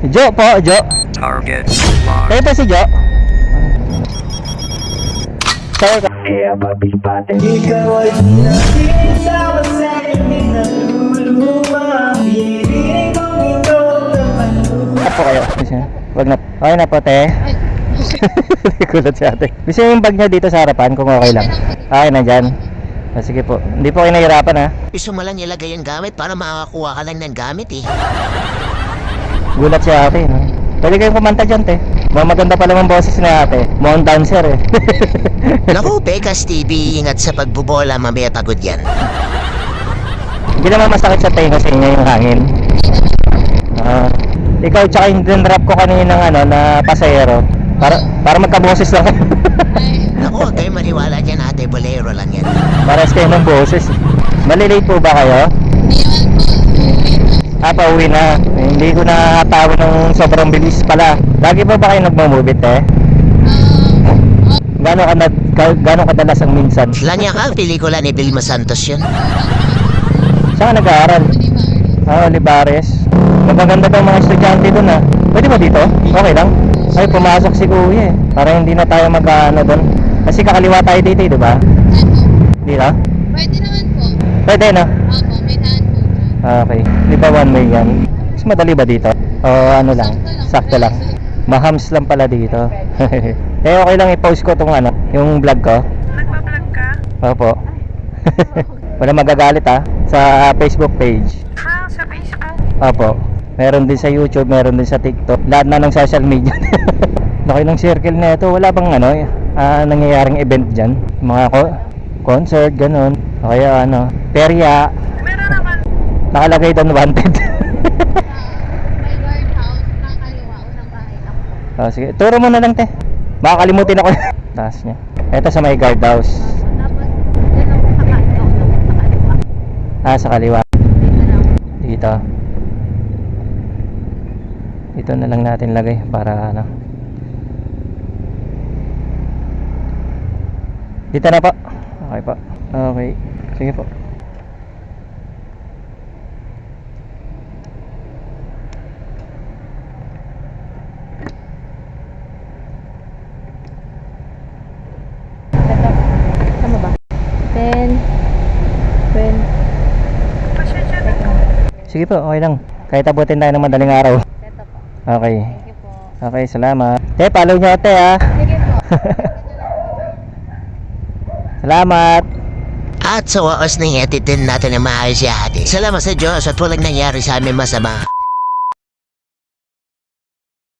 Jo po, Jo. Target Kayo pa si Jo? Sa'yo ka. Ikaw ay nakikisama sa akin, naluluma. Pinipiling kong ito naman. Apo kayo. Wag na. Okay na po, te. Kulat si ate. Gusto yung bag niya dito sa harapan kung okay lang. Okay na dyan. Sige po. Hindi po kayo nahihirapan ha. Gusto mo lang ilagay yung gamit para makakakuha ka lang ng gamit eh. Gulat si ate, no? Pwede kayong kumanta dyan, te. Maganda pala ang boses na ate. Mukhang dancer eh. Naku, Pekas TV, ingat sa pagbubola, mamaya pagod yan. Hindi naman masakit sa tenga sa inyo yung hangin. Ikaw tsaka yung dinrap ko kanina ng na pasahero. Para magkaboses lang. Naku, huwag kayo maniwala dyan, ate, bolero lang yan. Paras kayo ng boses. Malilate po ba kayo? Pauwi na. Hindi ko nakatawa ng sobrang bilis pala. Lagi pa ba kayo nagmamubit eh? Gano'ng kadalas ang minsan? Lanya ka, pelikula ni Vilma Santos yun. Saan ka nag-aaral? Olivares. Magaganda ba mga estudyante doon ah? Pwede ba dito? Okay lang? Ay, pumasok si kuya eh. Para hindi na tayo mag-ano doon. Kasi kakaliwa tayo dito eh, diba? Dito? Pwede naman po. Pwede na? Opo, may daan po. Okay. Di ba one way yan? Mas madali ba dito? O ano lang? Sakto lang. Mahams lang pala dito. Okay lang i-post ko tong yung vlog ko. Nagpa-vlog ka? Opo. Wala magagalit sa Facebook page. Sa Facebook? Opo. Meron din sa YouTube, meron din sa TikTok. Lahat na ng social media. Laki ng circle na ito. Wala bang nangyayaring event dyan? Mga concert, ganun. O kaya perya. Meron naman. Nakalagay doon wanted. May guardhouse, nakakaliwa, unang bahay ako. Sige, turo mo na lang te. Baka kalimutin ako. Taas niya. Ito sa may guardhouse. Tapos, dyan ako sa kaliwa. Sa kaliwa. Dito lang. Dito. Dito na lang natin lagay para Dito na po. Okay po. Okay. Sige po. Tama ba? 10, 20. Pasensya na. Sige po, okay lang. Kahit abutin tayo ng madaling araw. Ito po. Okay. Thank you po. Okay, salamat. Te, follow nyo ate Sige po. Salamat. At sa wakas na iatid din natin ang maayos si ate. Salamat sa Diyos at walang nangyari sa amin masama.